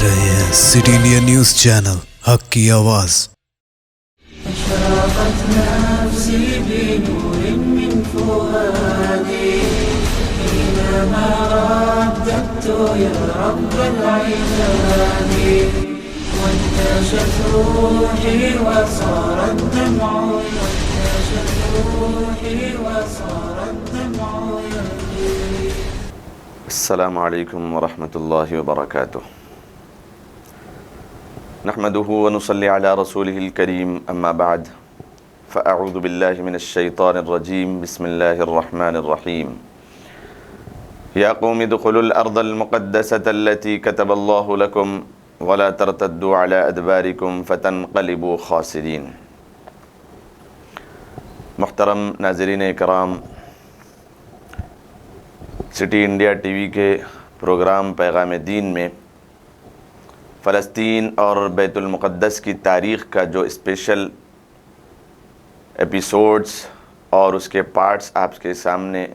رہے ہیں city India news channel, حق کی آواز۔ اشرقت نفسي بنور من فؤادي حينما رددت يا رب العباد، وانتشت روحي وصار الدمع يجري. السلام علیکم ورحمۃ اللہ وبرکاتہ۔ نحمده ونصلي على رسوله الكريم اما بعد فاعوذ باللہ من الشیطان الرجیم بسم اللہ الرحمن الرحیم۔ یا قوم ادخلوا الارض المقدسة التي كتب اللہ لكم ولا ترتدوا على ادباركم فتنقلبوا خاسرین۔ محترم ناظرین کرام، سٹی انڈیا ٹی وی کے پروگرام پیغام دین میں فلسطین اور بیت المقدس کی تاریخ کا جو اسپیشل ایپیسوڈز اور اس کے پارٹس آپ کے سامنے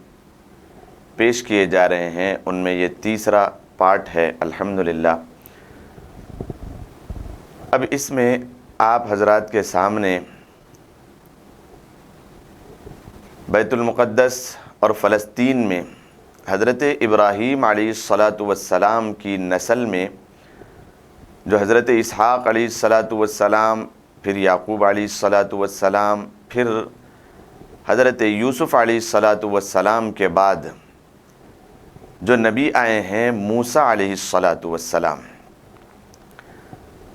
پیش کیے جا رہے ہیں، ان میں یہ تیسرا پارٹ ہے الحمدللہ۔ اب اس میں آپ حضرات کے سامنے بیت المقدس اور فلسطین میں حضرت ابراہیم علیہ السلام کی نسل میں جو حضرت اسحاق علیہ السلام، پھر یعقوب علیہ السلام، پھر حضرت یوسف علیہ السلام کے بعد جو نبی آئے ہیں موسیٰ علیہ السلام۔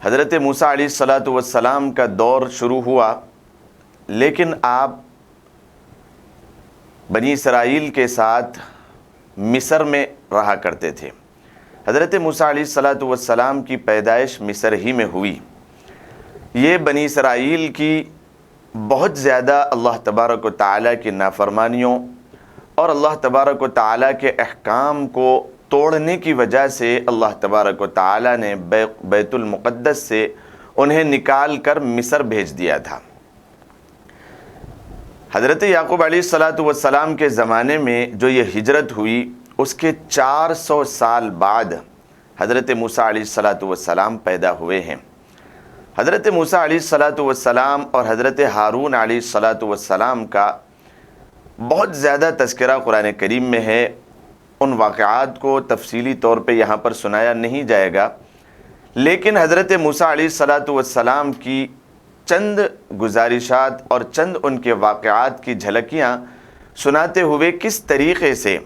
حضرت موسیٰ علیہ السلام کا دور شروع ہوا، لیکن آپ بنی اسرائیل کے ساتھ مصر میں رہا کرتے تھے۔ حضرت موسیٰ علیہ السلام کی پیدائش مصر ہی میں ہوئی۔ یہ بنی اسرائیل کی بہت زیادہ اللہ تبارک و تعالیٰ کی نافرمانیوں اور اللہ تبارک و تعالیٰ کے احکام کو توڑنے کی وجہ سے اللہ تبارک و تعالیٰ نے بیت المقدس سے انہیں نکال کر مصر بھیج دیا تھا۔ حضرت یعقوب علیہ السلام کے زمانے میں جو یہ ہجرت ہوئی، اس کے 400 سال بعد حضرت موسیٰ علیہ السلام پیدا ہوئے ہیں۔ حضرت موسیٰ علیہ السلام اور حضرت ہارون علیہ السلام کا بہت زیادہ تذکرہ قرآن کریم میں ہے۔ ان واقعات کو تفصیلی طور پہ یہاں پر سنایا نہیں جائے گا، لیکن حضرت موسیٰ علیہ السلام کی چند گزارشات اور چند ان کے واقعات کی جھلکیاں سناتے ہوئے کس طریقے سے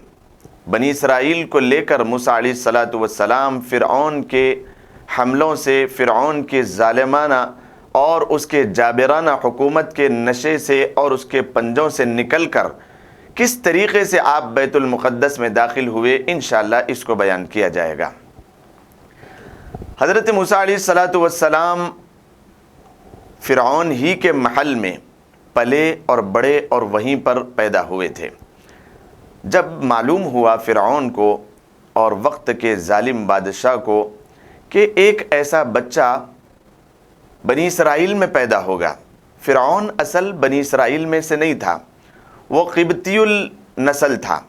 بنی اسرائیل کو لے کر موسیٰ علیہ السلام فرعون کے حملوں سے، فرعون کے ظالمانہ اور اس کے جابرانہ حکومت کے نشے سے اور اس کے پنجوں سے نکل کر کس طریقے سے آپ بیت المقدس میں داخل ہوئے، انشاءاللہ اس کو بیان کیا جائے گا۔ حضرت موسیٰ علیہ السلام فرعون ہی کے محل میں پلے اور بڑے اور وہیں پر پیدا ہوئے تھے۔ جب معلوم ہوا فرعون کو اور وقت کے ظالم بادشاہ کو کہ ایک ایسا بچہ بنی اسرائیل میں پیدا ہوگا، فرعون اصل بنی اسرائیل میں سے نہیں تھا، وہ قبطی النسل تھا،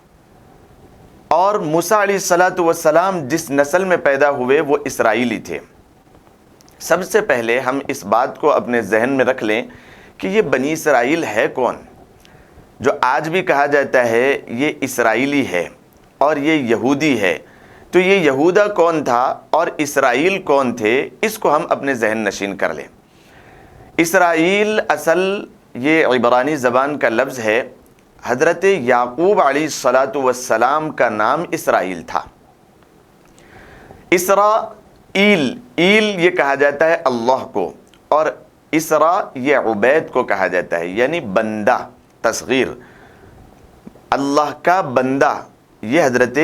اور موسیٰ علیہ السلام جس نسل میں پیدا ہوئے وہ اسرائیلی تھے۔ سب سے پہلے ہم اس بات کو اپنے ذہن میں رکھ لیں کہ یہ بنی اسرائیل ہے کون؟ جو آج بھی کہا جاتا ہے یہ اسرائیلی ہے اور یہ یہودی ہے، تو یہ یہودہ کون تھا اور اسرائیل کون تھے، اس کو ہم اپنے ذہن نشین کر لیں۔ اسرائیل اصل یہ عبرانی زبان کا لفظ ہے۔ حضرت یعقوب علیہ السلام کا نام اسرائیل تھا۔ اسرائیل یہ کہا جاتا ہے اللہ کو، اور اسرا یہ عبید کو کہا جاتا ہے، یعنی بندہ، تصغیر، اللہ کا بندہ، یہ حضرت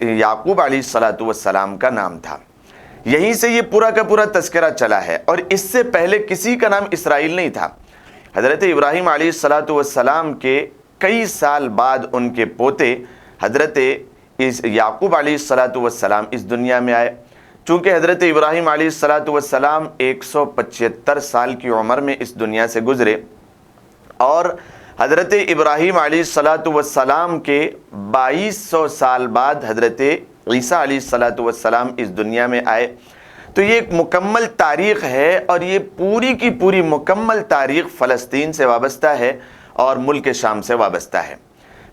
یعقوب علیہ السلام کا نام تھا۔ یہیں سے یہ پورا کا پورا تذکرہ چلا ہے، اور اس سے پہلے کسی کا نام اسرائیل نہیں تھا۔ حضرت ابراہیم علیہ السلام کے کئی سال بعد ان کے پوتے حضرت یعقوب علیہ السلام اس دنیا میں آئے۔ چونکہ حضرت ابراہیم علیہ السلام 175 سال کی عمر میں اس دنیا سے گزرے، اور حضرت ابراہیم علیہ السلام کے 2200 سال بعد حضرت عیسیٰ علیہ السلام اس دنیا میں آئے، تو تو یہ ایک مکمل تاریخ ہے، اور یہ پوری کی پوری مکمل تاریخ فلسطین سے وابستہ ہے اور ملک شام سے وابستہ ہے۔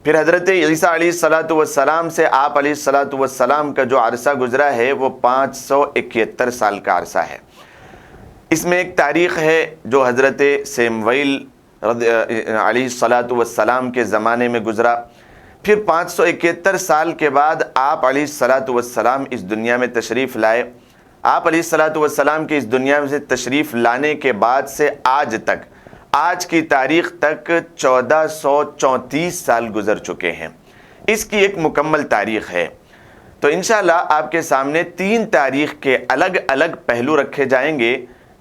پھر حضرت عیسیٰ علیہ السلام سے آپ علیہ السلام کا جو عرصہ گزرا ہے وہ 571 سال کا عرصہ ہے۔ اس میں ایک تاریخ ہے جو حضرت سیموئیل علیہ السلام کے زمانے میں گزرا۔ پھر 571 سال کے بعد آپ علیہ السلام اس دنیا میں تشریف لائے۔ آپ علیہ السلام کے اس دنیا میں سے تشریف لانے کے بعد سے آج تک، آج کی تاریخ تک 1434 سال گزر چکے ہیں۔ اس کی ایک مکمل تاریخ ہے۔ تو انشاءاللہ آپ کے سامنے 3 تاریخ کے الگ الگ پہلو رکھے جائیں گے،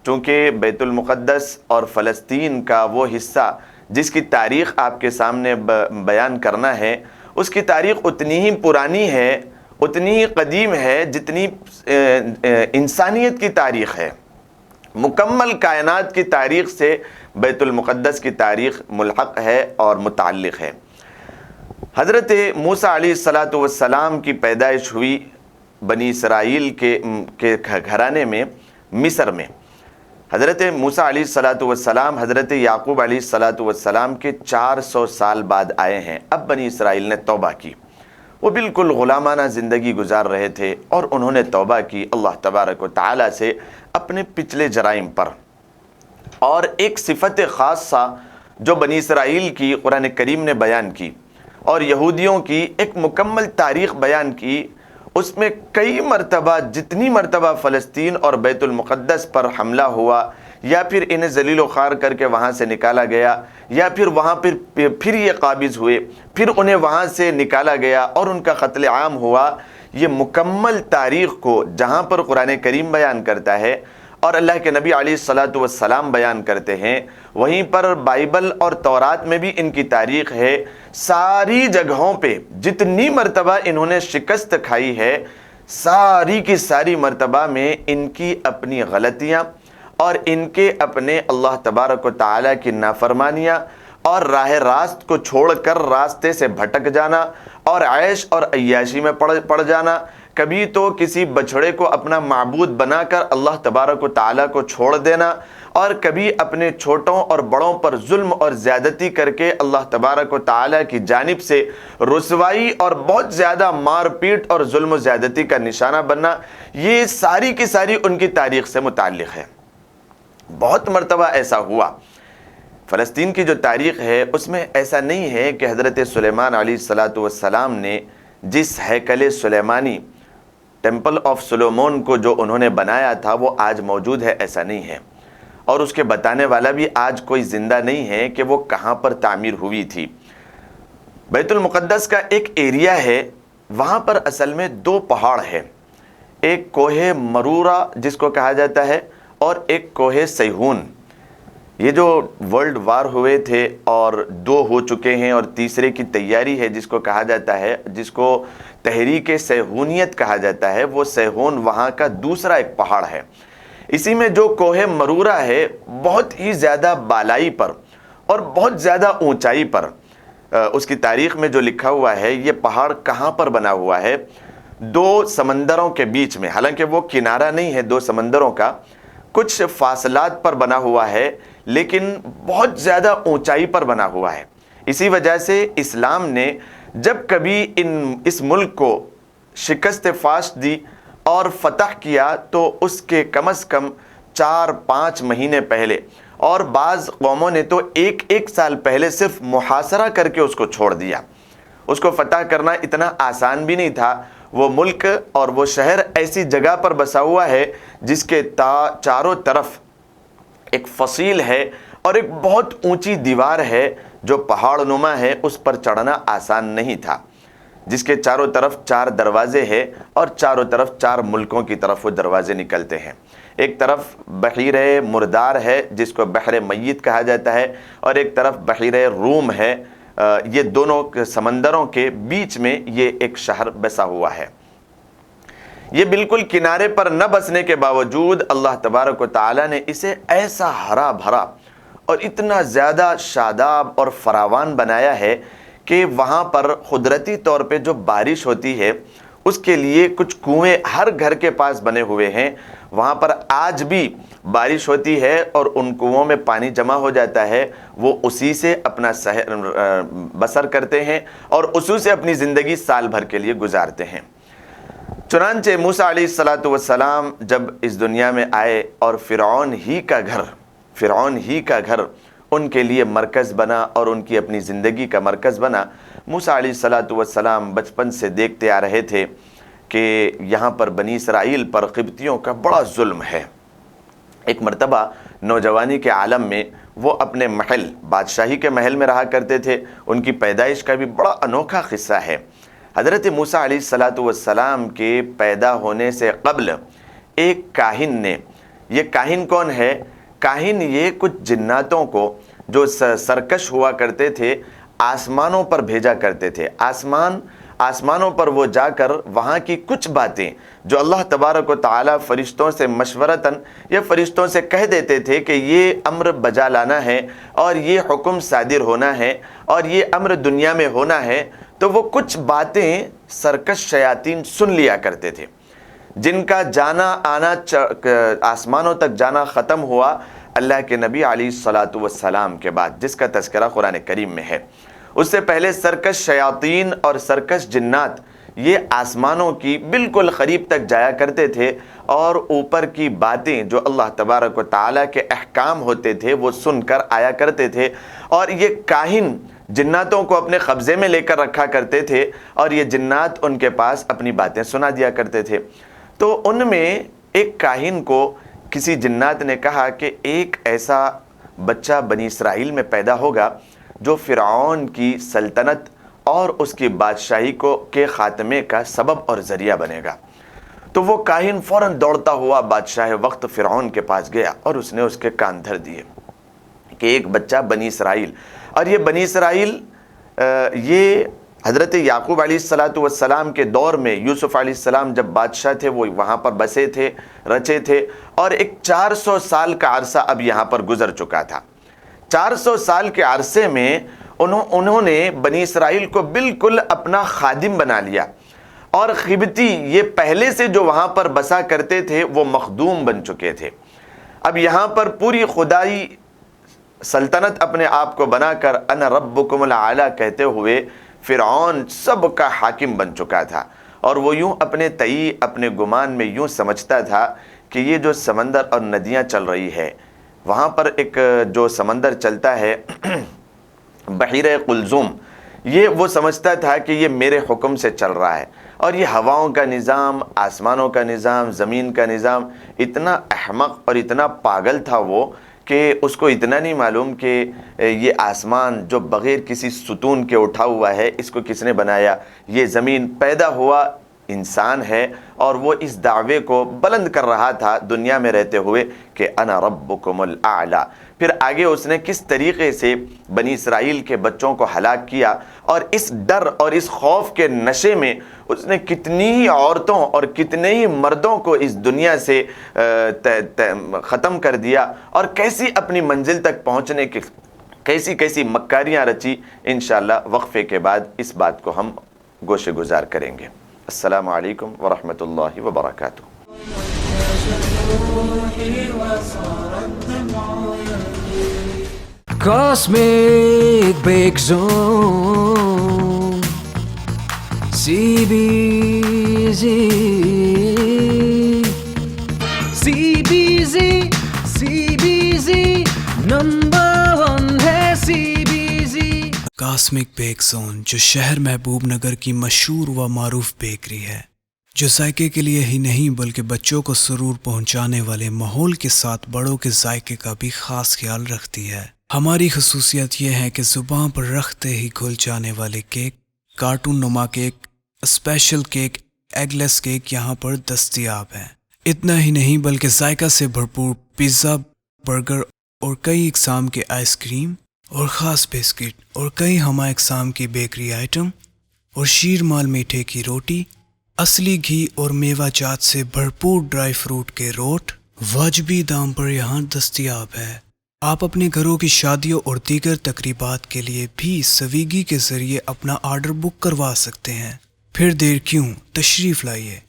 چونکہ بیت المقدس اور فلسطین کا وہ حصہ جس کی تاریخ آپ کے سامنے بیان کرنا ہے، اس کی تاریخ اتنی ہی پرانی ہے، اتنی ہی قدیم ہے جتنی انسانیت کی تاریخ ہے۔ مکمل کائنات کی تاریخ سے بیت المقدس کی تاریخ ملحق ہے اور متعلق ہے۔ حضرت موسیٰ علیہ السلام کی پیدائش ہوئی بنی اسرائیل کے گھرانے میں، مصر میں۔ حضرت موسیٰ علیہ السلام حضرت یعقوب علیہ السلام کے 400 سال بعد آئے ہیں۔ اب بنی اسرائیل نے توبہ کی، وہ بالکل غلامانہ زندگی گزار رہے تھے، اور انہوں نے توبہ کی اللہ تبارک و تعالی سے اپنے پچھلے جرائم پر۔ اور ایک صفت خاصہ جو بنی اسرائیل کی قرآن کریم نے بیان کی اور یہودیوں کی ایک مکمل تاریخ بیان کی، اس میں کئی مرتبہ، جتنی مرتبہ فلسطین اور بیت المقدس پر حملہ ہوا، یا پھر انہیں ذلیل و خوار کر کے وہاں سے نکالا گیا، یا پھر وہاں پھر یہ قابض ہوئے، پھر انہیں وہاں سے نکالا گیا اور ان کا قتل عام ہوا، یہ مکمل تاریخ کو جہاں پر قرآن کریم بیان کرتا ہے اور اللہ کے نبی علیہ السلام بیان کرتے ہیں، وہیں پر بائبل اور تورات میں بھی ان کی تاریخ ہے۔ ساری جگہوں پہ جتنی مرتبہ انہوں نے شکست کھائی ہے، ساری کی ساری مرتبہ میں ان کی اپنی غلطیاں اور ان کے اپنے اللہ تبارک و تعالیٰ کی نافرمانیاں اور راہ راست کو چھوڑ کر راستے سے بھٹک جانا اور عیش اور عیاشی میں پڑ جانا، کبھی تو کسی بچھڑے کو اپنا معبود بنا کر اللہ تبارک و تعالیٰ کو چھوڑ دینا، اور کبھی اپنے چھوٹوں اور بڑوں پر ظلم اور زیادتی کر کے اللہ تبارک و تعالیٰ کی جانب سے رسوائی اور بہت زیادہ مار پیٹ اور ظلم و زیادتی کا نشانہ بننا، یہ ساری کی ساری ان کی تاریخ سے متعلق ہے۔ بہت مرتبہ ایسا ہوا۔ فلسطین کی جو تاریخ ہے اس میں ایسا نہیں ہے کہ حضرت سلیمان علیہ السلام نے جس ہیکل سلیمانی، ٹیمپل آف سلومون کو جو انہوں نے بنایا تھا وہ آج موجود ہے، ایسا نہیں ہے، اور اس کے بتانے والا بھی آج کوئی زندہ نہیں ہے کہ وہ کہاں پر تعمیر ہوئی تھی۔ بیت المقدس کا ایک ایریا ہے، وہاں پر اصل میں 2 پہاڑ ہیں، ایک کوہ مرورہ جس کو کہا جاتا ہے اور ایک کوہ سیہون۔ یہ جو ورلڈ وار ہوئے تھے اور 2 ہو چکے ہیں اور تیسرے کی تیاری ہے، جس کو کہا جاتا ہے، جس کو تحریک سیہونیت کہا جاتا ہے، وہ سیہون وہاں کا دوسرا ایک پہاڑ ہے۔ اسی میں جو کوہ مرورہ ہے، بہت ہی زیادہ بالائی پر اور بہت زیادہ اونچائی پر، اس کی تاریخ میں جو لکھا ہوا ہے، یہ پہاڑ کہاں پر بنا ہوا ہے؟ 2 سمندروں کے بیچ میں، حالانکہ وہ کنارہ نہیں ہے 2 سمندروں کا، کچھ فاصلات پر بنا ہوا ہے، لیکن بہت زیادہ اونچائی پر بنا ہوا ہے۔ اسی وجہ سے اسلام نے جب کبھی اس ملک کو شکست فاش دی اور فتح کیا تو اس کے کم از کم 4-5 مہینے پہلے، اور بعض قوموں نے تو ایک سال پہلے صرف محاصرہ کر کے اس کو چھوڑ دیا۔ اس کو فتح کرنا اتنا آسان بھی نہیں تھا۔ وہ ملک اور وہ شہر ایسی جگہ پر بسا ہوا ہے جس کے چاروں طرف ایک فصیل ہے اور ایک بہت اونچی دیوار ہے جو پہاڑ نما ہے، اس پر چڑھنا آسان نہیں تھا، جس کے چاروں طرف 4 دروازے ہیں اور چاروں طرف 4 ملکوں کی طرف وہ دروازے نکلتے ہیں۔ ایک طرف بحیر مردار ہے جس کو بحر میت کہا جاتا ہے، اور ایک طرف بحیر روم ہے۔ یہ دونوں سمندروں کے بیچ میں یہ ایک شہر بسا ہوا ہے۔ یہ بالکل کنارے پر نہ بسنے کے باوجود اللہ تبارک و تعالی نے اسے ایسا ہرا بھرا اور اتنا زیادہ شاداب اور فراوان بنایا ہے کہ وہاں پر قدرتی طور پہ جو بارش ہوتی ہے اس کے لیے کچھ کنویں ہر گھر کے پاس بنے ہوئے ہیں، وہاں پر آج بھی بارش ہوتی ہے اور ان کنوؤں میں پانی جمع ہو جاتا ہے، وہ اسی سے اپنا بسر کرتے ہیں اور اسی سے اپنی زندگی سال بھر کے لیے گزارتے ہیں۔ چنانچہ موسیٰ علیہ السلام جب اس دنیا میں آئے اور فرعون ہی کا گھر ان کے لیے مرکز بنا اور ان کی اپنی زندگی کا مرکز بنا۔ موسیٰ علیہ السلام بچپن سے دیکھتے آ رہے تھے کہ یہاں پر بنی اسرائیل پر قبطیوں کا بڑا ظلم ہے۔ ایک مرتبہ نوجوانی کے عالم میں وہ اپنے محل، بادشاہی کے محل میں رہا کرتے تھے۔ ان کی پیدائش کا بھی بڑا انوکھا قصہ ہے۔ حضرت موسیٰ علیہ السلام کے پیدا ہونے سے قبل ایک کاہن نے، یہ کاہن کون ہے؟ کاہن یہ کچھ جناتوں کو جو سرکش ہوا کرتے تھے آسمانوں پر بھیجا کرتے تھے۔ آسمانوں پر وہ جا کر وہاں کی کچھ باتیں جو اللہ تبارک و تعالی فرشتوں سے مشورتاً یا فرشتوں سے کہہ دیتے تھے کہ یہ امر بجا لانا ہے اور یہ حکم صادر ہونا ہے اور یہ امر دنیا میں ہونا ہے، تو وہ کچھ باتیں سرکش شیاطین سن لیا کرتے تھے، جن کا جانا آنا آسمانوں تک جانا ختم ہوا اللہ کے نبی علیہ السلام کے بعد، جس کا تذکرہ قرآن کریم میں ہے۔ اس سے پہلے سرکش شیاطین اور سرکش جنات یہ آسمانوں کی بالکل قریب تک جایا کرتے تھے اور اوپر کی باتیں جو اللہ تبارک و تعالیٰ کے احکام ہوتے تھے وہ سن کر آیا کرتے تھے، اور یہ کاہن جناتوں کو اپنے قبضے میں لے کر رکھا کرتے تھے اور یہ جنات ان کے پاس اپنی باتیں سنا دیا کرتے تھے۔ تو ان میں ایک کاہن کو کسی جنات نے کہا کہ ایک ایسا بچہ بنی اسرائیل میں پیدا ہوگا جو فرعون کی سلطنت اور اس کی بادشاہی کے خاتمے کا سبب اور ذریعہ بنے گا۔ تو وہ کاہن فوراً دوڑتا ہوا بادشاہ وقت فرعون کے پاس گیا اور اس نے اس کے کان دھر دیے کہ ایک بچہ بنی اسرائیل، اور یہ بنی اسرائیل یہ حضرت یعقوب علیہ السلام کے دور میں یوسف علیہ السلام جب بادشاہ تھے وہ وہاں پر بسے تھے، رچے تھے، اور ایک 400 سال کا عرصہ اب یہاں پر گزر چکا تھا۔ 400 سال کے عرصے میں انہوں نے بنی اسرائیل کو بالکل اپنا خادم بنا لیا، اور قبطی یہ پہلے سے جو وہاں پر بسا کرتے تھے وہ مخدوم بن چکے تھے۔ اب یہاں پر پوری خدائی سلطنت اپنے آپ کو بنا کر انا ربکم الاعلی کہتے ہوئے فرعون سب کا حاکم بن چکا تھا، اور وہ یوں اپنے تئی اپنے گمان میں یوں سمجھتا تھا کہ یہ جو سمندر اور ندیاں چل رہی ہے، وہاں پر ایک جو سمندر چلتا ہے بحیرہ قلزم، یہ وہ سمجھتا تھا کہ یہ میرے حکم سے چل رہا ہے، اور یہ ہواؤں کا نظام، آسمانوں کا نظام، زمین کا نظام، اتنا احمق اور اتنا پاگل تھا وہ کہ اس کو اتنا نہیں معلوم کہ یہ آسمان جو بغیر کسی ستون کے اٹھا ہوا ہے اس کو کس نے بنایا، یہ زمین پیدا ہوا انسان ہے، اور وہ اس دعوے کو بلند کر رہا تھا دنیا میں رہتے ہوئے کہ انا ربکم الاعلی۔ پھر آگے اس نے کس طریقے سے بنی اسرائیل کے بچوں کو ہلاک کیا، اور اس ڈر اور اس خوف کے نشے میں اس نے کتنی ہی عورتوں اور کتنے ہی مردوں کو اس دنیا سے ختم کر دیا، اور کیسی اپنی منزل تک پہنچنے کی کیسی مکاریاں رچی۔ انشاءاللہ وقفے کے بعد اس بات کو ہم گوشے گزار کریں گے۔ السلام علیکم ورحمۃ اللہ وبرکاتہ۔ Cosmic Break Zone CBZ number 1 ہے CBZ۔ کاسمک بیک زون جو شہر محبوب نگر کی مشہور و معروف بیکری ہے، جو ذائقے کے لیے ہی نہیں بلکہ بچوں کو سرور پہنچانے والے ماحول کے ساتھ بڑوں کے ذائقے کا بھی خاص خیال رکھتی ہے۔ ہماری خصوصیت یہ ہے کہ زبان پر رکھتے ہی گھل جانے والے کیک، کارٹون نما کیک، اسپیشل کیک، ایگ لیس کیک یہاں پر دستیاب ہیں۔ اتنا ہی نہیں بلکہ ذائقہ سے بھرپور پیزا، برگر اور کئی اقسام کے آئس کریم اور خاص بسکٹ اور کئی ہمہ اقسام کی بیکری آئٹم اور شیر مال میٹھے کی روٹی، اصلی گھی اور میوہ جات سے بھرپور ڈرائی فروٹ کے روٹ واجبی دام پر یہاں دستیاب ہے۔ آپ اپنے گھروں کی شادیوں اور دیگر تقریبات کے لیے بھی سویگی کے ذریعے اپنا آرڈر بک کروا سکتے ہیں۔ پھر دیر کیوں، تشریف لائیے۔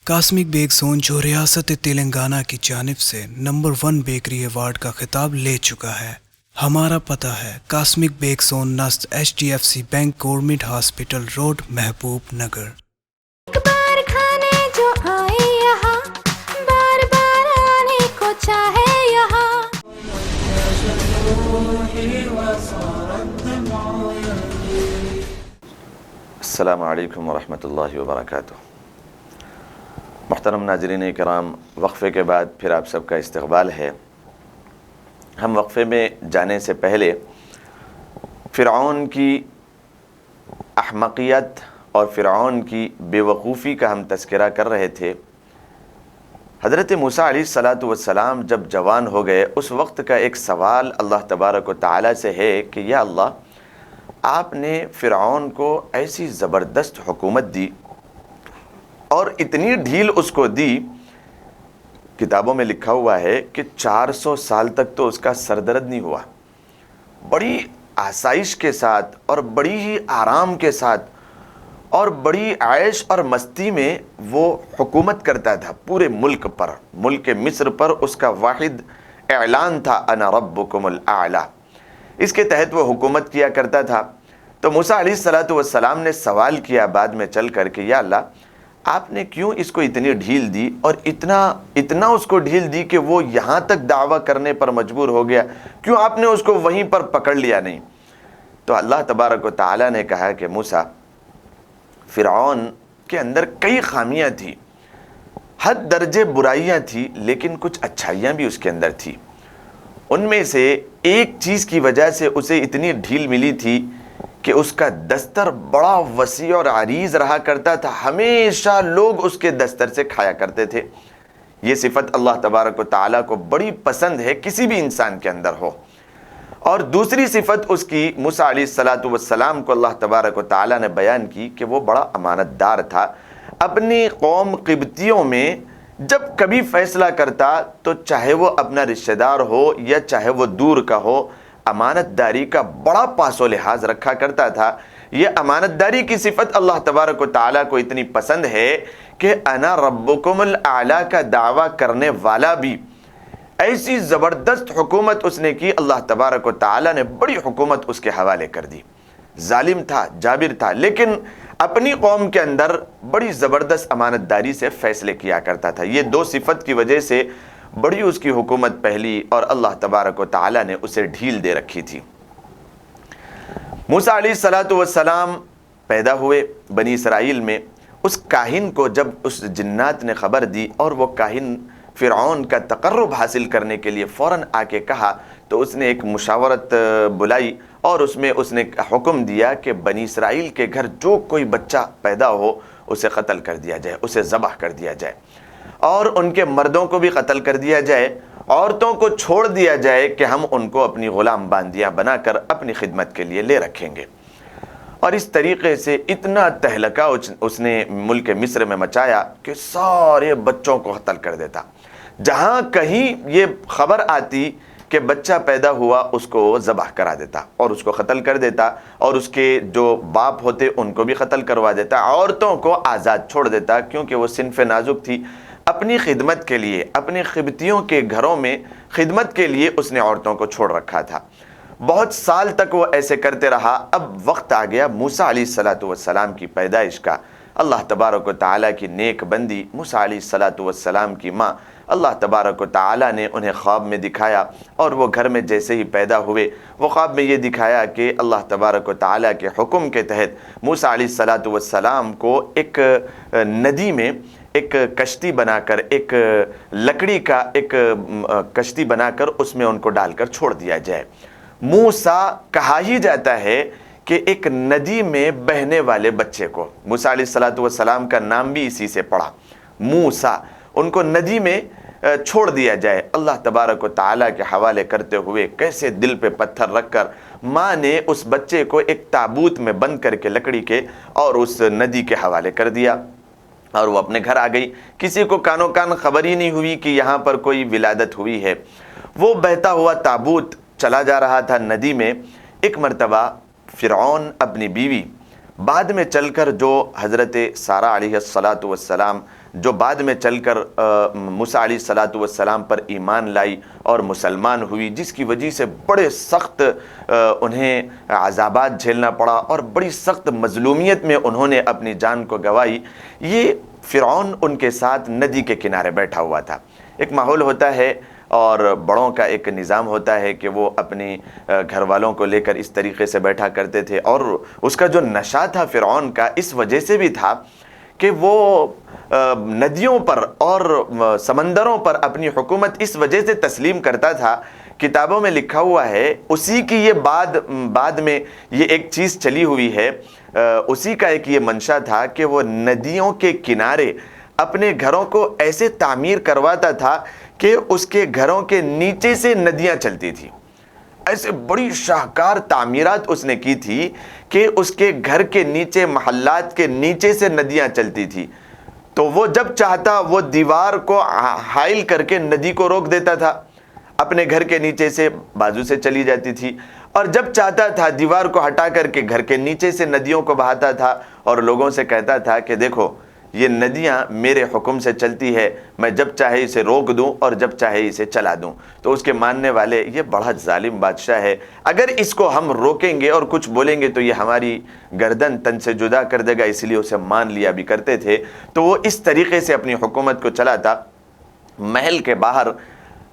کاسمک بیک زون جو ریاست تلنگانہ کی جانب سے نمبر 1 بیکری ایوارڈ کا خطاب لے چکا ہے۔ ہمارا پتہ ہے کاسمک بیک زون نزد HDFC bank government hospital road Mahbub Nagar. ایک بار کھانے جو آئے یہاں، بار بار آنے کو چاہے یہاں۔ السلام علیکم ورحمۃ اللہ وبرکاتہ۔ محترم ناظرین کرام، وقفے کے بعد پھر آپ سب کا استقبال ہے۔ ہم وقفے میں جانے سے پہلے فرعون کی احمقیت اور فرعون کی بے وقوفی کا ہم تذکرہ کر رہے تھے۔ حضرت موسیٰ علیہ السلام جب جوان ہو گئے، اس وقت کا ایک سوال اللہ تبارک و تعالیٰ سے ہے کہ یا اللہ، آپ نے فرعون کو ایسی زبردست حکومت دی اور اتنی ڈھیل اس کو دی، کتابوں میں لکھا ہوا ہے کہ 400 سال تک تو اس کا سر درد نہیں ہوا۔ بڑی آسائش کے ساتھ اور بڑی ہی آرام کے ساتھ اور بڑی عیش اور مستی میں وہ حکومت کرتا تھا پورے ملک پر۔ ملک مصر پر اس کا واحد اعلان تھا انا ربکم الاعلی، اس کے تحت وہ حکومت کیا کرتا تھا۔ تو موسیٰ علیہ السلام نے سوال کیا بعد میں چل کر کہ یا اللہ، آپ نے کیوں اس کو اتنی ڈھیل دی اور اتنا اس کو ڈھیل دی کہ وہ یہاں تک دعویٰ کرنے پر مجبور ہو گیا؟ کیوں آپ نے اس کو وہیں پر پکڑ لیا نہیں؟ تو اللہ تبارک و تعالیٰ نے کہا کہ موسیٰ، فرعون کے اندر کئی خامیاں تھیں، حد درجے برائیاں تھیں، لیکن کچھ اچھائیاں بھی اس کے اندر تھیں۔ ان میں سے ایک چیز کی وجہ سے اسے اتنی ڈھیل ملی تھی کہ اس کا دستر بڑا وسیع اور عریض رہا کرتا تھا، ہمیشہ لوگ اس کے دستر سے کھایا کرتے تھے۔ یہ صفت اللہ تبارک و تعالیٰ کو بڑی پسند ہے، کسی بھی انسان کے اندر ہو۔ اور دوسری صفت اس کی موسیٰ علیہ السلام کو اللہ تبارک و تعالیٰ نے بیان کی کہ وہ بڑا امانت دار تھا۔ اپنی قوم قبطیوں میں جب کبھی فیصلہ کرتا تو چاہے وہ اپنا رشتہ دار ہو یا چاہے وہ دور کا ہو، امانت داری کا بڑا پاس و لحاظ رکھا کرتا تھا۔ یہ امانت داری کی صفت اللہ تبارک و تعالیٰ کو اتنی پسند ہے کہ انا ربکم الاعلی کا دعویٰ کرنے والا بھی ایسی زبردست حکومت اس نے کی، اللہ تبارک و تعالیٰ نے بڑی حکومت اس کے حوالے کر دی۔ ظالم تھا، جابر تھا، لیکن اپنی قوم کے اندر بڑی زبردست امانت داری سے فیصلے کیا کرتا تھا۔ یہ دو صفت کی وجہ سے بڑی اس کی حکومت پہلی اور اللہ تبارک و تعالیٰ نے اسے ڈھیل دے رکھی تھی۔ موسیٰ علیہ السلام پیدا ہوئے بنی اسرائیل میں۔ اس کاہن کو جب اس جنات نے خبر دی اور وہ کاہن فرعون کا تقرب حاصل کرنے کے لیے فوراً آ کے کہا، تو اس نے ایک مشاورت بلائی اور اس میں اس نے حکم دیا کہ بنی اسرائیل کے گھر جو کوئی بچہ پیدا ہو اسے قتل کر دیا جائے، اسے ذبح کر دیا جائے، اور ان کے مردوں کو بھی قتل کر دیا جائے، عورتوں کو چھوڑ دیا جائے کہ ہم ان کو اپنی غلام باندیاں بنا کر اپنی خدمت کے لیے لے رکھیں گے۔ اور اس طریقے سے اتنا تہلکہ اس نے ملک مصر میں مچایا کہ سارے بچوں کو قتل کر دیتا۔ جہاں کہیں یہ خبر آتی کہ بچہ پیدا ہوا، اس کو ذبح کرا دیتا اور اس کو قتل کر دیتا، اور اس کے جو باپ ہوتے ان کو بھی قتل کروا دیتا، عورتوں کو آزاد چھوڑ دیتا، کیونکہ وہ صنف نازک تھی۔ اپنی خدمت کے لیے، اپنے قبطیوں کے گھروں میں خدمت کے لیے اس نے عورتوں کو چھوڑ رکھا تھا۔ بہت سال تک وہ ایسے کرتے رہا۔ اب وقت آ گیا موسیٰ علیہ السلام کی پیدائش کا۔ اللہ تبارک و تعالیٰ کی نیک بندی موسیٰ علیہ السلام کی ماں، اللہ تبارک و تعالیٰ نے انہیں خواب میں دکھایا، اور وہ گھر میں جیسے ہی پیدا ہوئے، وہ خواب میں یہ دکھایا کہ اللہ تبارک و تعالیٰ کے حکم کے تحت موسیٰ علیہ السلام کو ایک ندی میں ایک کشتی بنا کر، ایک لکڑی کا ایک کشتی بنا کر اس میں ان کو ڈال کر چھوڑ دیا جائے۔ موسیٰ کہا ہی جاتا ہے کہ ایک ندی میں بہنے والے بچے کو، موسیٰ علیہ السلام کا نام بھی اسی سے پڑا، موسیٰ، ان کو ندی میں چھوڑ دیا جائے۔ اللہ تبارک و تعالیٰ کے حوالے کرتے ہوئے کیسے دل پہ پتھر رکھ کر ماں نے اس بچے کو ایک تابوت میں بند کر کے لکڑی کے اور اس ندی کے حوالے کر دیا، اور وہ اپنے گھر آ گئی۔ کسی کو کانوں کان خبر ہی نہیں ہوئی کہ یہاں پر کوئی ولادت ہوئی ہے۔ وہ بہتا ہوا تابوت چلا جا رہا تھا ندی میں۔ ایک مرتبہ فرعون اپنی بیوی، بعد میں چل کر جو حضرت سارہ علیہ السلام جو بعد میں چل کر موسیٰ علیہ الصلاۃ والسلام پر ایمان لائی اور مسلمان ہوئی، جس کی وجہ سے بڑے سخت انہیں عذابات جھیلنا پڑا اور بڑی سخت مظلومیت میں انہوں نے اپنی جان کو گنوائی۔ یہ فرعون ان کے ساتھ ندی کے کنارے بیٹھا ہوا تھا۔ ایک ماحول ہوتا ہے اور بڑوں کا ایک نظام ہوتا ہے کہ وہ اپنی گھر والوں کو لے کر اس طریقے سے بیٹھا کرتے تھے، اور اس کا جو نشہ تھا فرعون کا اس وجہ سے بھی تھا کہ وہ ندیوں پر اور سمندروں پر اپنی حکومت اس وجہ سے تسلیم کرتا تھا۔ کتابوں میں لکھا ہوا ہے، اسی کی یہ بعد میں یہ ایک چیز چلی ہوئی ہے، اسی کا ایک یہ منشا تھا کہ وہ ندیوں کے کنارے اپنے گھروں کو ایسے تعمیر کرواتا تھا کہ اس کے گھروں کے نیچے سے ندیاں چلتی تھیں۔ ایسے بڑی شاہکار تعمیرات اس نے کی تھی کہ اس کے گھر کے نیچے، محلات کے نیچے سے ندیاں چلتی تھی، تو وہ جب چاہتا وہ دیوار کو حائل کر کے ندی کو روک دیتا تھا، اپنے گھر کے نیچے سے بازو سے چلی جاتی تھی، اور جب چاہتا تھا دیوار کو ہٹا کر کے گھر کے نیچے سے ندیوں کو بہاتا تھا اور لوگوں سے کہتا تھا کہ دیکھو یہ ندیاں میرے حکم سے چلتی ہے، میں جب چاہے اسے روک دوں اور جب چاہے اسے چلا دوں۔ تو اس کے ماننے والے یہ بڑا ظالم بادشاہ ہے، اگر اس کو ہم روکیں گے اور کچھ بولیں گے تو یہ ہماری گردن تن سے جدا کر دے گا، اس لیے اسے مان لیا بھی کرتے تھے۔ تو وہ اس طریقے سے اپنی حکومت کو چلاتا۔ محل کے باہر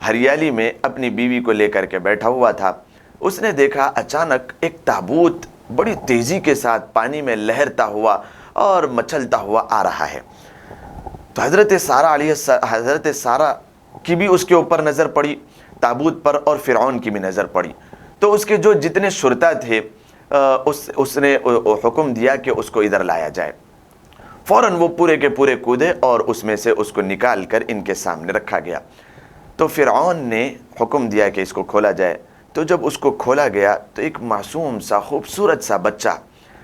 ہریالی میں اپنی بیوی کو لے کر کے بیٹھا ہوا تھا۔ اس نے دیکھا اچانک ایک تابوت بڑی تیزی کے ساتھ پانی میں لہرتا ہوا اور مچلتا ہوا آ رہا ہے۔ تو حضرت سارہ کی بھی اس کے اوپر نظر پڑی، تابوت پر، اور فرعون کی بھی نظر پڑی۔ تو اس کے جو جتنے شرطا تھے اس نے حکم دیا کہ اس کو ادھر لایا جائے۔ فوراً وہ پورے کے پورے کودے اور اس میں سے اس کو نکال کر ان کے سامنے رکھا گیا۔ تو فرعون نے حکم دیا کہ اس کو کھولا جائے۔ تو جب اس کو کھولا گیا تو ایک معصوم سا خوبصورت سا بچہ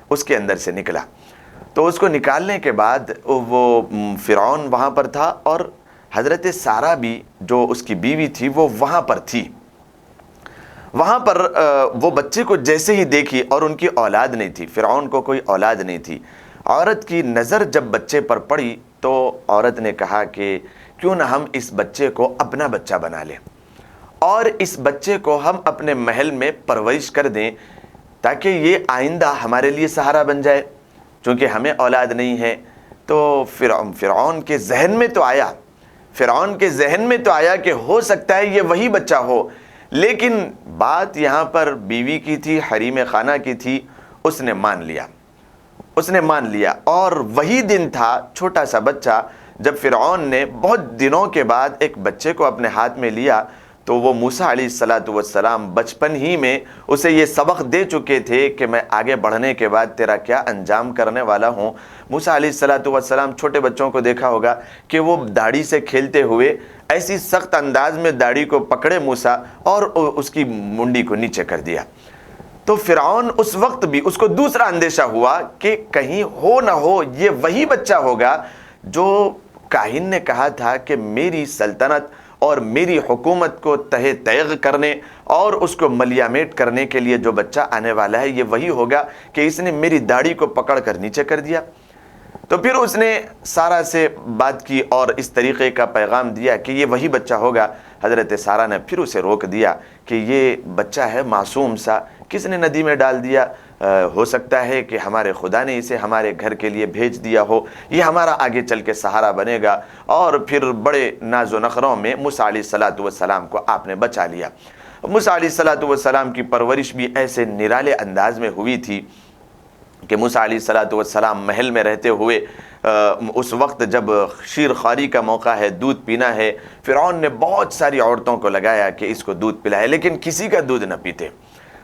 اس کے اندر سے نکلا۔ تو اس کو نکالنے کے بعد وہ فرعون وہاں پر تھا، اور حضرت سارہ بھی جو اس کی بیوی تھی وہ وہاں پر تھی۔ وہاں پر وہ بچے کو جیسے ہی دیکھی، اور ان کی اولاد نہیں تھی، فرعون کو کوئی اولاد نہیں تھی۔ عورت کی نظر جب بچے پر پڑی تو عورت نے کہا کہ کیوں نہ ہم اس بچے کو اپنا بچہ بنا لیں اور اس بچے کو ہم اپنے محل میں پرورش کر دیں تاکہ یہ آئندہ ہمارے لیے سہارا بن جائے، چونکہ ہمیں اولاد نہیں ہے۔ تو فرعون کے ذہن میں تو آیا کہ ہو سکتا ہے یہ وہی بچہ ہو، لیکن بات یہاں پر بیوی کی تھی، حریم خانہ کی تھی۔ اس نے مان لیا اور وہی دن تھا، چھوٹا سا بچہ۔ جب فرعون نے بہت دنوں کے بعد ایک بچے کو اپنے ہاتھ میں لیا تو وہ موسیٰ علیہ الصلاۃ والسلام بچپن ہی میں اسے یہ سبق دے چکے تھے کہ میں آگے بڑھنے کے بعد تیرا کیا انجام کرنے والا ہوں۔ موسیٰ علیہ الصلاۃ والسلام چھوٹے بچوں کو دیکھا ہوگا کہ وہ داڑھی سے کھیلتے ہوئے ایسی سخت انداز میں داڑھی کو پکڑے موسیٰ اور اس کی منڈی کو نیچے کر دیا۔ تو فرعون اس وقت بھی اس کو دوسرا اندیشہ ہوا کہ کہیں ہو نہ ہو یہ وہی بچہ ہوگا جو کاہن نے کہا تھا کہ میری سلطنت اور میری حکومت کو تہہ تیغ کرنے اور اس کو ملیامیٹ کرنے کے لیے جو بچہ آنے والا ہے یہ وہی ہوگا کہ اس نے میری داڑھی کو پکڑ کر نیچے کر دیا۔ تو پھر اس نے سارہ سے بات کی اور اس طریقے کا پیغام دیا کہ یہ وہی بچہ ہوگا۔ حضرت سارہ نے پھر اسے روک دیا کہ یہ بچہ ہے معصوم سا، کس نے ندی میں ڈال دیا؟ ہو سکتا ہے کہ ہمارے خدا نے اسے ہمارے گھر کے لیے بھیج دیا ہو، یہ ہمارا آگے چل کے سہارا بنے گا۔ اور پھر بڑے ناز و نخروں میں موسیٰ علیہ الصلاۃ والسلام کو آپ نے بچا لیا۔ موسیٰ علیہ الصلاۃ والسلام کی پرورش بھی ایسے نرالے انداز میں ہوئی تھی کہ موسیٰ علیہ الصلاۃ والسلام محل میں رہتے ہوئے اس وقت جب شیر خواری کا موقع ہے، دودھ پینا ہے، فرعون نے بہت ساری عورتوں کو لگایا کہ اس کو دودھ پلائے، لیکن کسی کا دودھ نہ پیتے۔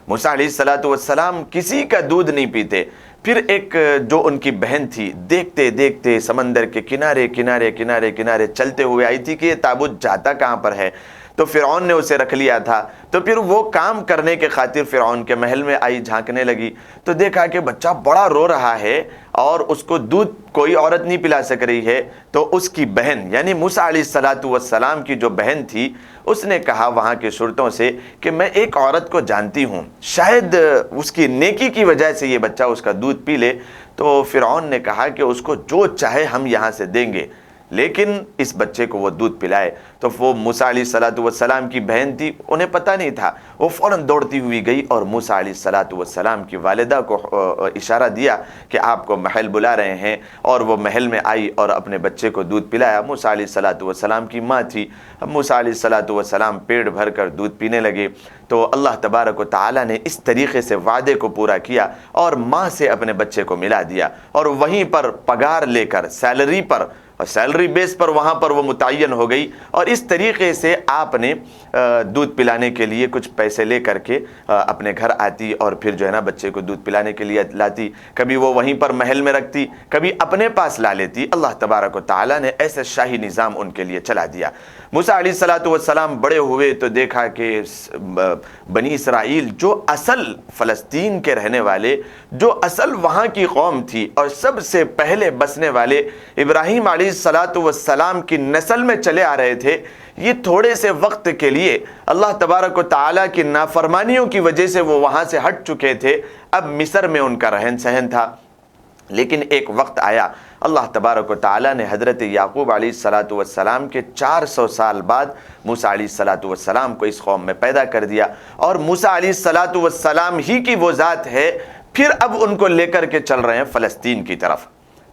موسیٰ علیہ الصلاۃ والسلام کسی کا دودھ نہیں پیتے۔ پھر ایک جو ان کی بہن تھی دیکھتے دیکھتے سمندر کے کنارے کنارے کنارے کنارے چلتے ہوئے آئی تھی کہ یہ تابوت جاتا کہاں پر ہے، تو فرعون نے اسے رکھ لیا تھا۔ تو پھر وہ کام کرنے کے خاطر فرعون کے محل میں آئی، جھانکنے لگی تو دیکھا کہ بچہ بڑا رو رہا ہے اور اس کو دودھ کوئی عورت نہیں پلا سک رہی ہے۔ تو اس کی بہن یعنی موسیٰ علیہ الصلاۃ والسلام کی جو بہن تھی اس نے کہا وہاں کے شرطوں سے کہ میں ایک عورت کو جانتی ہوں، شاید اس کی نیکی کی وجہ سے یہ بچہ اس کا دودھ پی لے۔ تو فرعون نے کہا کہ اس کو جو چاہے ہم یہاں سے دیں گے، لیکن اس بچے کو وہ دودھ پلائے تو وہ موسیٰ علیہ الصلوۃ والسلام کی بہن تھی، انہیں پتہ نہیں تھا، وہ فوراً دوڑتی ہوئی گئی اور موسیٰ علیہ الصلوۃ والسلام کی والدہ کو اشارہ دیا کہ آپ کو محل بلا رہے ہیں، اور وہ محل میں آئی اور اپنے بچے کو دودھ پلایا۔ موسیٰ علیہ الصلوۃ والسلام کی ماں تھی، اب موسیٰ علیہ الصلوۃ والسلام پیٹ بھر کر دودھ پینے لگے، تو اللہ تبارک و تعالیٰ نے اس طریقے سے وعدے کو پورا کیا اور ماں سے اپنے بچے کو ملا دیا، اور وہیں پر پگار لے کر سیلری پر اور سیلری بیس پر وہاں پر وہ متعین ہو گئی، اور اس طریقے سے آپ نے دودھ پلانے کے لیے کچھ پیسے لے کر کے اپنے گھر آتی اور پھر جو ہے نا بچے کو دودھ پلانے کے لیے لاتی، کبھی وہ وہیں پر محل میں رکھتی، کبھی اپنے پاس لا لیتی۔ اللہ تبارک و تعالیٰ نے ایسا شاہی نظام ان کے لیے چلا دیا۔ موسیٰ علیہ الصلوۃ والسلام بڑے ہوئے تو دیکھا کہ بنی اسرائیل جو اصل فلسطین کے رہنے والے، جو اصل وہاں کی قوم تھی اور سب سے پہلے بسنے والے ابراہیم علیہ الصلوۃ والسلام کی نسل میں چلے آ رہے تھے، یہ تھوڑے سے وقت کے لیے اللہ تبارک و تعالیٰ کی نافرمانیوں کی وجہ سے وہ وہاں سے ہٹ چکے تھے۔ اب مصر میں ان کا رہن سہن تھا، لیکن ایک وقت آیا اللہ تبارک و تعالیٰ نے حضرت یعقوب علیہ الصلوۃ والسلام کے 400 سال بعد موسیٰ علیہ الصلوۃ والسلام کو اس قوم میں پیدا کر دیا، اور موسیٰ علیہ الصلوۃ والسلام ہی کی وہ ذات ہے، پھر اب ان کو لے کر کے چل رہے ہیں فلسطین کی طرف۔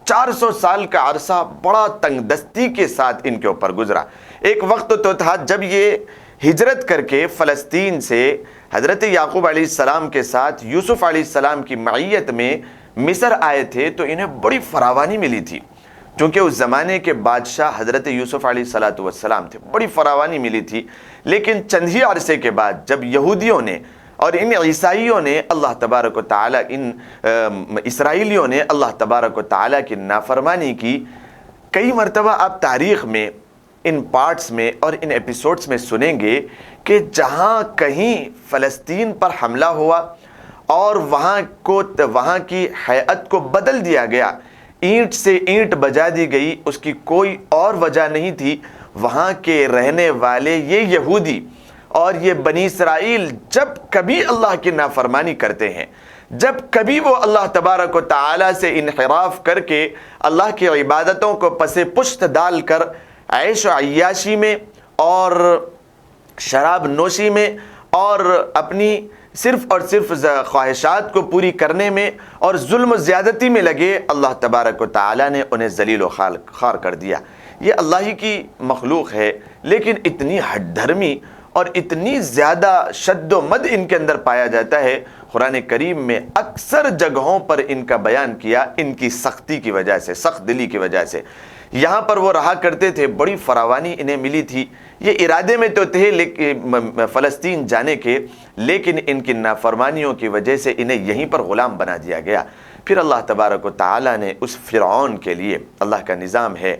400 سال کا عرصہ بڑا تنگ دستی کے ساتھ ان کے اوپر گزرا۔ ایک وقت تو تھا جب یہ ہجرت کر کے فلسطین سے حضرت یعقوب علیہ السلام کے ساتھ یوسف علیہ السلام کی معیت میں مصر آئے تھے، تو انہیں بڑی فراوانی ملی تھی، چونکہ اس زمانے کے بادشاہ حضرت یوسف علیہ الصلوۃ والسلام تھے، بڑی فراوانی ملی تھی۔ لیکن چند ہی عرصے کے بعد جب یہودیوں نے اور ان عیسائیوں نے اللہ تبارک و تعالیٰ، ان اسرائیلیوں نے اللہ تبارک و تعالیٰ کی نافرمانی کی، کئی مرتبہ آپ تاریخ میں ان پارٹس میں اور ان ایپیسوڈز میں سنیں گے کہ جہاں کہیں فلسطین پر حملہ ہوا اور وہاں کی ہیئت کو بدل دیا گیا، اینٹ سے اینٹ بجا دی گئی، اس کی کوئی اور وجہ نہیں تھی، وہاں کے رہنے والے یہ یہودی اور یہ بنی اسرائیل جب کبھی اللہ کی نافرمانی کرتے ہیں، جب کبھی وہ اللہ تبارک و تعالیٰ سے انحراف کر کے اللہ کی عبادتوں کو پس پشت ڈال کر عیش و عیاشی میں اور شراب نوشی میں اور اپنی صرف اور صرف خواہشات کو پوری کرنے میں اور ظلم و زیادتی میں لگے، اللہ تبارک و تعالیٰ نے انہیں ذلیل و خوار کر دیا۔ یہ اللہ ہی کی مخلوق ہے، لیکن اتنی ہٹ دھرمی اور اتنی زیادہ شد و مد ان کے اندر پایا جاتا ہے۔ قرآن کریم میں اکثر جگہوں پر ان کا بیان کیا، ان کی سختی کی وجہ سے، سخت دلی کی وجہ سے۔ یہاں پر وہ رہا کرتے تھے، بڑی فراوانی انہیں ملی تھی، یہ ارادے میں تو تھے فلسطین جانے کے، لیکن ان کی نافرمانیوں کی وجہ سے انہیں یہیں پر غلام بنا دیا گیا۔ پھر اللہ تبارک و تعالیٰ نے اس فرعون کے لیے، اللہ کا نظام ہے،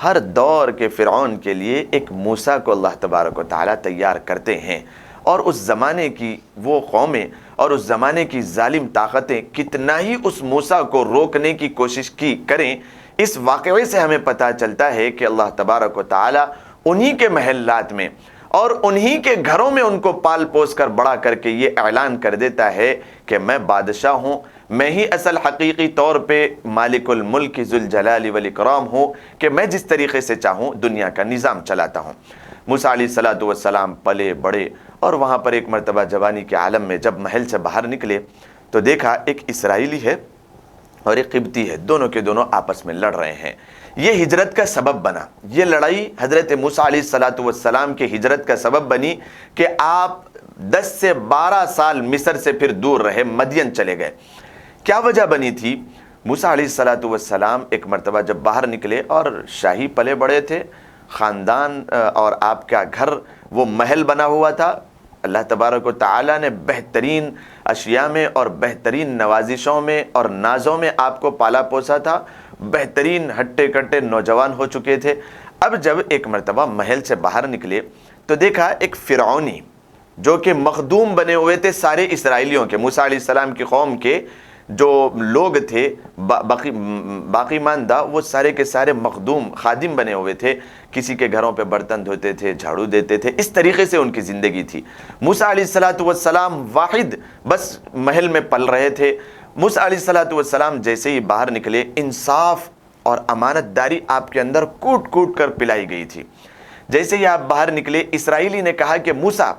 ہر دور کے فرعون کے لیے ایک موسیٰ کو اللہ تبارک و تعالیٰ تیار کرتے ہیں، اور اس زمانے کی وہ قومیں اور اس زمانے کی ظالم طاقتیں کتنا ہی اس موسیٰ کو روکنے کی کوشش کریں، اس واقعے سے ہمیں پتہ چلتا ہے کہ اللہ تبارک و تعالیٰ انہی کے محلات میں اور انہی کے گھروں میں ان کو پال پوس کر بڑا کر کے یہ اعلان کر دیتا ہے کہ میں بادشاہ ہوں، میں ہی اصل حقیقی طور پہ مالک الملک ذوالجلال والاکرام ہوں، کہ میں جس طریقے سے چاہوں دنیا کا نظام چلاتا ہوں۔ موسیٰ علیہ الصلوۃ والسلام پلے بڑے، اور وہاں پر ایک مرتبہ جوانی کے عالم میں جب محل سے باہر نکلے تو دیکھا ایک اسرائیلی ہے اور ایک قبطی ہے، دونوں کے دونوں آپس میں لڑ رہے ہیں۔ یہ ہجرت کا سبب بنا، یہ لڑائی حضرت موسیٰ علیہ الصلوۃ والسلام کے ہجرت کا سبب بنی کہ آپ 10 سے 12 سال مصر سے پھر دور رہے، مدین چلے گئے۔ کیا وجہ بنی تھی؟ موسیٰ علیہ الصلوۃ والسلام ایک مرتبہ جب باہر نکلے اور شاہی پلے بڑے تھے، خاندان اور آپ کا گھر وہ محل بنا ہوا تھا، اللہ تبارک و تعالیٰ نے بہترین اشیاء میں اور بہترین نوازشوں میں اور نازوں میں آپ کو پالا پوسا تھا، بہترین ہٹے کٹے نوجوان ہو چکے تھے۔ اب جب ایک مرتبہ محل سے باہر نکلے تو دیکھا ایک فرعونی جو کہ مخدوم بنے ہوئے تھے سارے اسرائیلیوں کے، موسیٰ علیہ السلام کی قوم کے جو لوگ تھے باقی ماندہ، وہ سارے کے سارے مخدوم خادم بنے ہوئے تھے، کسی کے گھروں پہ برتن دھوتے تھے، جھاڑو دیتے تھے، اس طریقے سے ان کی زندگی تھی۔ موسیٰ علیہ الصلوۃ والسلام واحد بس محل میں پل رہے تھے۔ موسیٰ علیہ الصلوۃ والسلام جیسے ہی باہر نکلے، انصاف اور امانت داری آپ کے اندر کوٹ کوٹ کر پلائی گئی تھی۔ جیسے ہی آپ باہر نکلے، اسرائیلی نے کہا کہ موسیٰ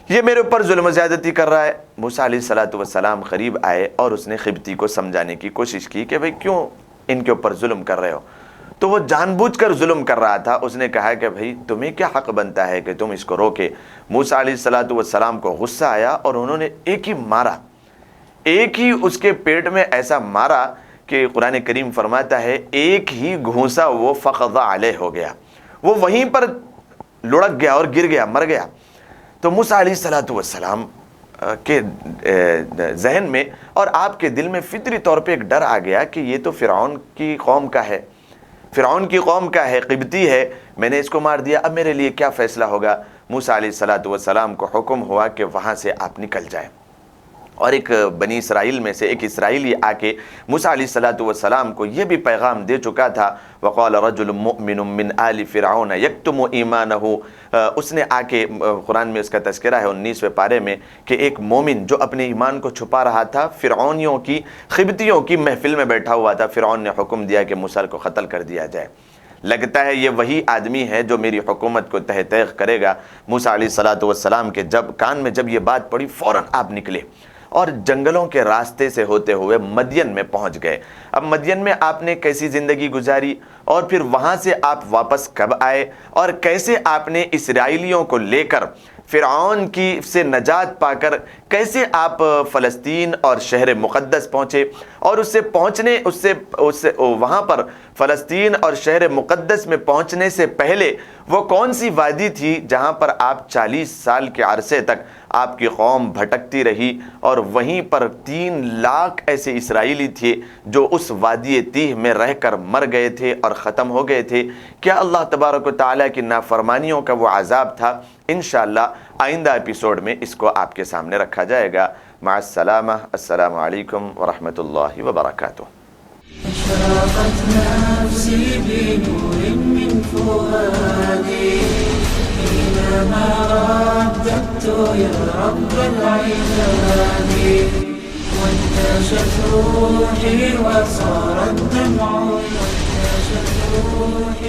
یہ میرے اوپر ظلم و زیادتی کر رہا ہے۔ موسیٰ علیہ السلام قریب آئے اور اس نے قبطی کو سمجھانے کی کوشش کی کہ بھئی کیوں ان کے اوپر ظلم کر رہے ہو؟ تو وہ جان بوجھ کر ظلم کر رہا تھا۔ اس نے کہا کہ بھئی تمہیں کیا حق بنتا ہے کہ تم اس کو روکے؟ موسیٰ علیہ السلام کو غصہ آیا اور انہوں نے ایک ہی مارا، ایک ہی اس کے پیٹ میں ایسا مارا کہ قرآن کریم فرماتا ہے ایک ہی گھونسا وہ فقض علیہ ہو گیا، وہ وہیں پر لڑک گیا اور گر گیا، مر گیا۔ تو موسیٰ علیہ السلام کے ذہن میں اور آپ کے دل میں فطری طور پہ ایک ڈر آ گیا کہ یہ تو فرعون کی قوم کا ہے، فرعون کی قوم کا ہے، قبطی ہے، میں نے اس کو مار دیا، اب میرے لیے کیا فیصلہ ہوگا؟ موسیٰ علیہ السلام کو حکم ہوا کہ وہاں سے آپ نکل جائیں۔ اور ایک بنی اسرائیل میں سے ایک اسرائیلی آ کے موسیٰ علیہ السلام کو یہ بھی پیغام دے چکا تھا، وقال رجل مؤمن من آل فرعون یکتم ایمانہ، اس نے آ کے قرآن میں اس کا تذکرہ ہے 19ویں پارے میں کہ ایک مومن جو اپنے ایمان کو چھپا رہا تھا، فرعونیوں کی، قبطیوں کی محفل میں بیٹھا ہوا تھا، فرعون نے حکم دیا کہ موسیٰ کو قتل کر دیا جائے۔ لگتا ہے یہ وہی آدمی ہے جو میری حکومت کو تہ تیغ کرے گا۔ موسیٰ علیہ السلام کے کان میں جب یہ بات پڑی، فوراً آپ نکلے اور جنگلوں کے راستے سے ہوتے ہوئے مدین میں پہنچ گئے۔ اب مدین میں آپ نے کیسی زندگی گزاری اور پھر وہاں سے آپ واپس کب آئے اور کیسے آپ نے اسرائیلیوں کو لے کر فرعون کی سے نجات پا کر کیسے آپ فلسطین اور شہر مقدس پہنچے، اور اس سے وہاں پر فلسطین اور شہر مقدس میں پہنچنے سے پہلے وہ کون سی وادی تھی جہاں پر آپ 40 سال کے عرصے تک آپ کی قوم بھٹکتی رہی، اور وہیں پر 3 لاکھ ایسے اسرائیلی تھے جو اس وادی تیہ میں رہ کر مر گئے تھے اور ختم ہو گئے تھے۔ کیا اللہ تبارک و تعالیٰ کی نافرمانیوں کا وہ عذاب تھا؟ انشاءاللہ آئندہ ایپیسوڈ میں اس کو آپ کے سامنے رکھا جائے گا۔ مع السلامہ، السلام علیکم ورحمۃ اللہ وبرکاتہ۔ أشرقت نفسي بنور من فؤادي حينما رددت يا رب العباد، وانتشت روحي وصار الدمع ينبوح